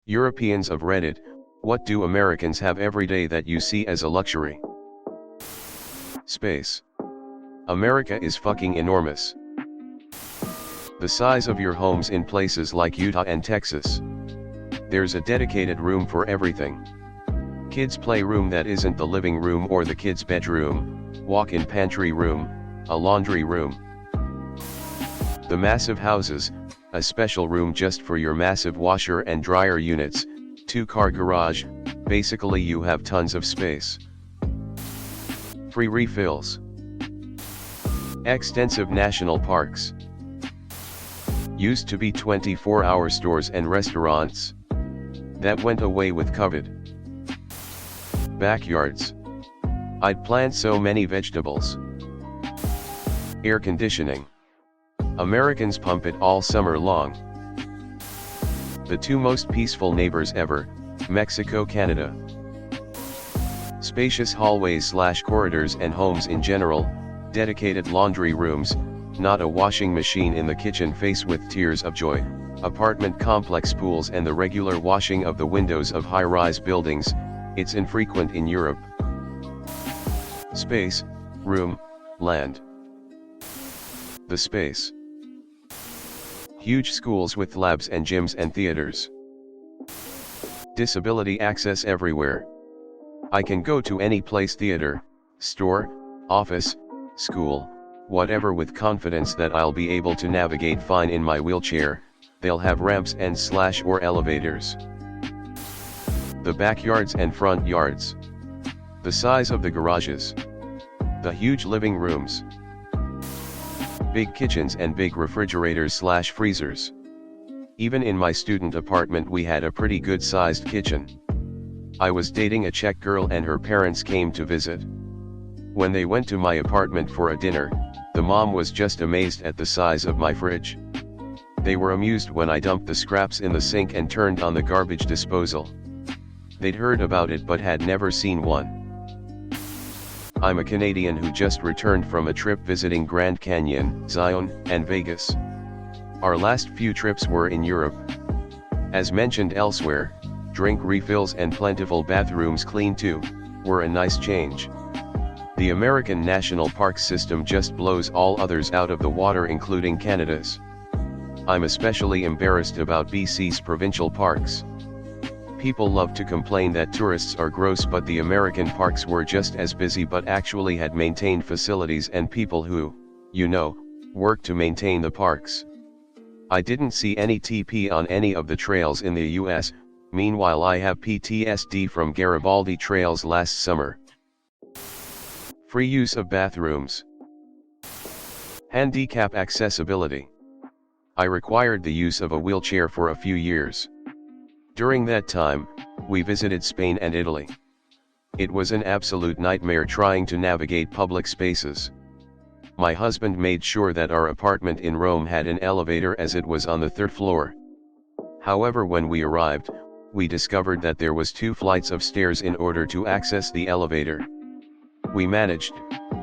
Europeans of Reddit, what do Americans have every day that you see as a luxury? Space. America is fucking enormous. The size of your homes in places like Utah and Texas. There's a dedicated room for everything. Kids' playroom that isn't the living room or the kids' bedroom, walk-in pantry room, a laundry room. The massive houses, a special room just for your massive washer and dryer units, 2-car garage, basically you have tons of space. Free refills. Extensive national parks. Used to be 24-hour stores and restaurants. That went away with COVID. Backyards. I'd plant so many vegetables. Air conditioning. Americans pump it all summer long. The two most peaceful neighbors ever, Mexico, Canada. Spacious hallways/corridors and homes in general, dedicated laundry rooms, not a washing machine in the kitchen faced with tears of joy, apartment complex pools and the regular washing of the windows of high-rise buildings, it's infrequent in Europe. Space, room, land. The space. Huge schools with labs and gyms and theaters. Disability access everywhere. I can go to any place, theater, store, office, school, whatever, with confidence that I'll be able to navigate fine in my wheelchair. They'll have ramps and/or elevators. The backyards and front yards. The size of the garages. The huge living rooms. Big kitchens and big refrigerators/freezers. Even in my student apartment we had a pretty good sized kitchen. I was dating a Czech girl and her parents came to visit. When they went to my apartment for a dinner, the mom was just amazed at the size of my fridge. They were amused when I dumped the scraps in the sink and turned on the garbage disposal. They'd heard about it but had never seen one. I'm a Canadian who just returned from a trip visiting Grand Canyon, Zion, and Vegas. Our last few trips were in Europe. As mentioned elsewhere, drink refills and plentiful bathrooms, clean too, were a nice change. The American national park system just blows all others out of the water, including Canada's. I'm especially embarrassed about BC's provincial parks. People love to complain that tourists are gross, but the American parks were just as busy but actually had maintained facilities and people who, work to maintain the parks. I didn't see any TP on any of the trails in the US, meanwhile I have PTSD from Garibaldi trails last summer. Free use of bathrooms. Handicap accessibility. I required the use of a wheelchair for a few years. During that time, we visited Spain and Italy. It was an absolute nightmare trying to navigate public spaces. My husband made sure that our apartment in Rome had an elevator as it was on the 3rd floor. However, when we arrived, we discovered that there was 2 flights of stairs in order to access the elevator. We managed,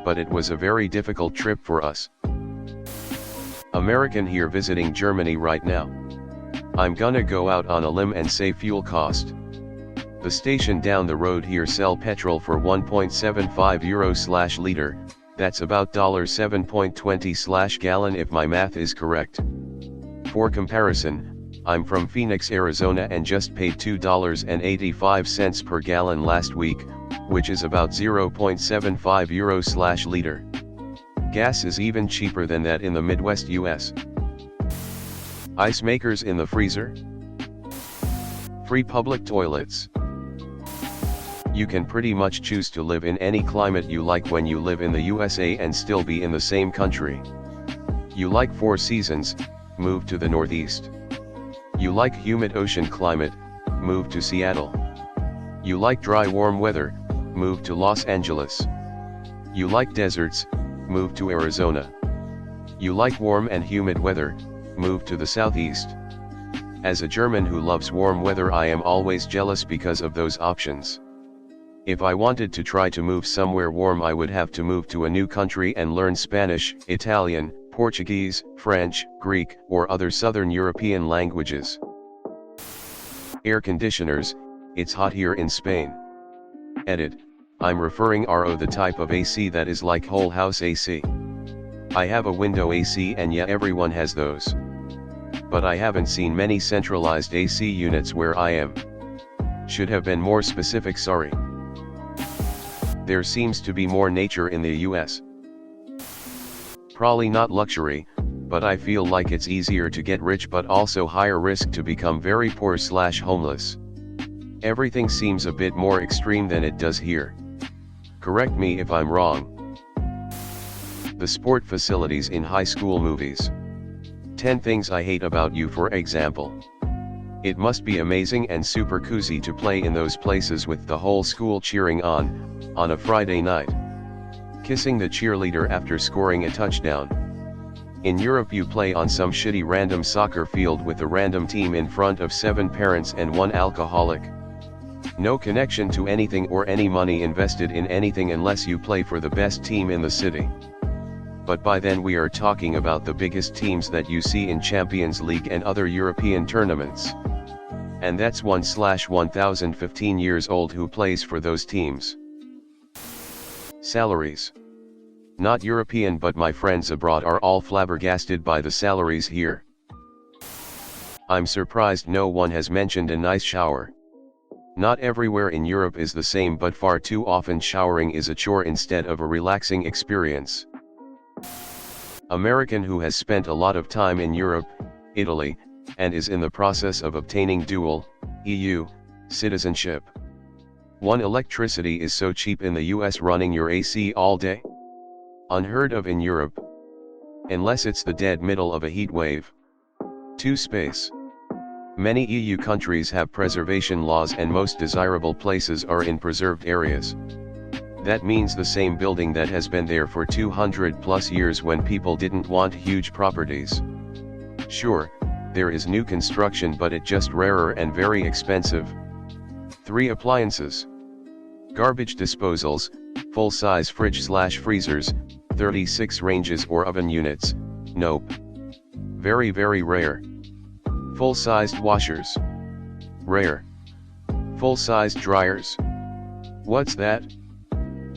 but it was a very difficult trip for us. American here visiting Germany right now. I'm gonna go out on a limb and say fuel cost. The station down the road here sell petrol for 1.75 euros/liter, that's about $7.20/gallon if my math is correct. For comparison, I'm from Phoenix, Arizona and just paid $2.85 per gallon last week, which is about 0.75 euros/liter. Gas is even cheaper than that in the Midwest US. Ice makers in the freezer. Free public toilets. You can pretty much choose to live in any climate you like when you live in the USA and still be in the same country. You like 4 seasons, move to the Northeast. You like humid ocean climate, move to Seattle. You like dry warm weather, move to Los Angeles. You like deserts, move to Arizona. You like warm and humid weather, move to the Southeast. As a German who loves warm weather, I am always jealous because of those options. If I wanted to try to move somewhere warm, I would have to move to a new country and learn Spanish, Italian, Portuguese, French, Greek, or other Southern European languages. Air conditioners, it's hot here in Spain. Edit, I'm referring RO the type of AC that is like whole house AC. I have a window AC and yeah, everyone has those. But I haven't seen many centralized AC units where I am. Should have been more specific, sorry. There seems to be more nature in the US. Probably not luxury, but I feel like it's easier to get rich but also higher risk to become very poor/homeless. Everything seems a bit more extreme than it does here. Correct me if I'm wrong. The sport facilities in high school movies. 10 things I hate about you, for example. It must be amazing and super cozy to play in those places with the whole school cheering on a Friday night. Kissing the cheerleader after scoring a touchdown. In Europe you play on some shitty random soccer field with a random team in front of 7 parents and 1 alcoholic. No connection to anything or any money invested in anything unless you play for the best team in the city. But by then we are talking about the biggest teams that you see in Champions League and other European tournaments. And that's 1/1015 years old who plays for those teams. Salaries. Not European, but my friends abroad are all flabbergasted by the salaries here. I'm surprised no one has mentioned a nice shower. Not everywhere in Europe is the same, but far too often showering is a chore instead of a relaxing experience. American who has spent a lot of time in Europe, Italy, and is in the process of obtaining dual, EU, citizenship. 1. Electricity is so cheap in the US, running your AC all day? Unheard of in Europe. Unless it's the dead middle of a heat wave. 2. Space. Many EU countries have preservation laws and most desirable places are in preserved areas. That means the same building that has been there for 200 plus years when people didn't want huge properties. Sure, there is new construction, but it just rarer and very expensive. 3. Appliances. Garbage disposals, full-size fridge/freezers, 36 ranges or oven units, nope. Very rare. Full-sized washers. Rare. Full-sized dryers. What's that?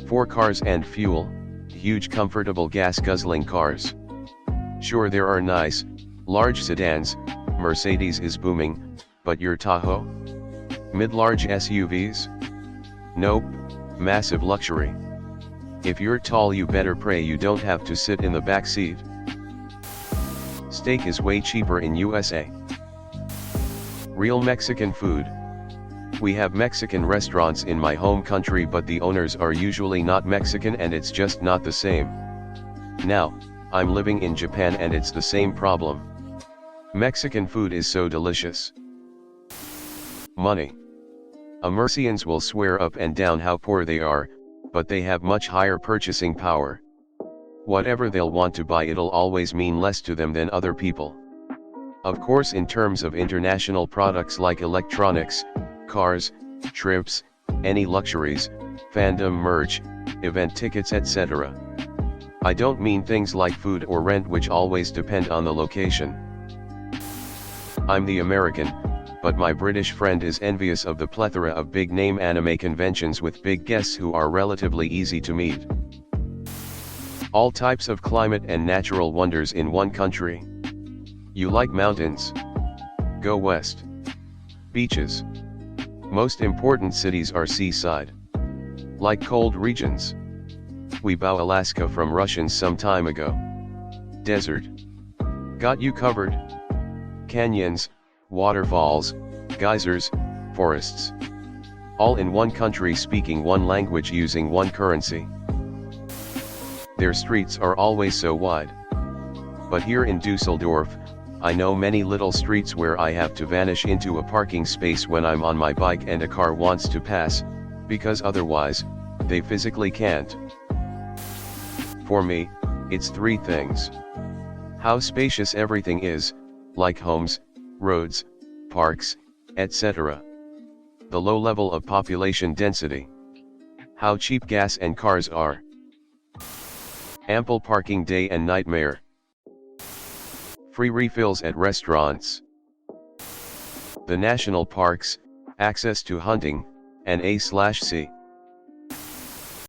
4. Cars and fuel, huge comfortable gas-guzzling cars. Sure, there are nice, large sedans, Mercedes is booming, but your Tahoe? Mid-large SUVs? Nope, massive luxury. If you're tall you better pray you don't have to sit in the back seat. Steak is way cheaper in USA. Real Mexican food. We have Mexican restaurants in my home country, but the owners are usually not Mexican and it's just not the same. Now, I'm living in Japan and it's the same problem. Mexican food is so delicious. Money. Americans will swear up and down how poor they are, but they have much higher purchasing power. Whatever they'll want to buy, it'll always mean less to them than other people. Of course, in terms of international products like electronics, cars, trips, any luxuries, fandom merch, event tickets, etc. I don't mean things like food or rent, which always depend on the location. I'm the American, but my British friend is envious of the plethora of big-name anime conventions with big guests who are relatively easy to meet. All types of climate and natural wonders in one country. You like mountains? Go west. Beaches. Most important cities are seaside. Like cold regions? We bought Alaska from Russians some time ago. Desert. Got you covered. Canyons, waterfalls, geysers, forests. All in one country, speaking one language, using one currency. Their streets are always so wide. But here in Dusseldorf, I know many little streets where I have to vanish into a parking space when I'm on my bike and a car wants to pass, because otherwise, they physically can't. For me, it's 3 things. How spacious everything is, like homes, roads, parks, etc. The low level of population density. How cheap gas and cars are. Ample parking day and nightmare. Free refills at restaurants. the national parks, access to hunting, and A/C.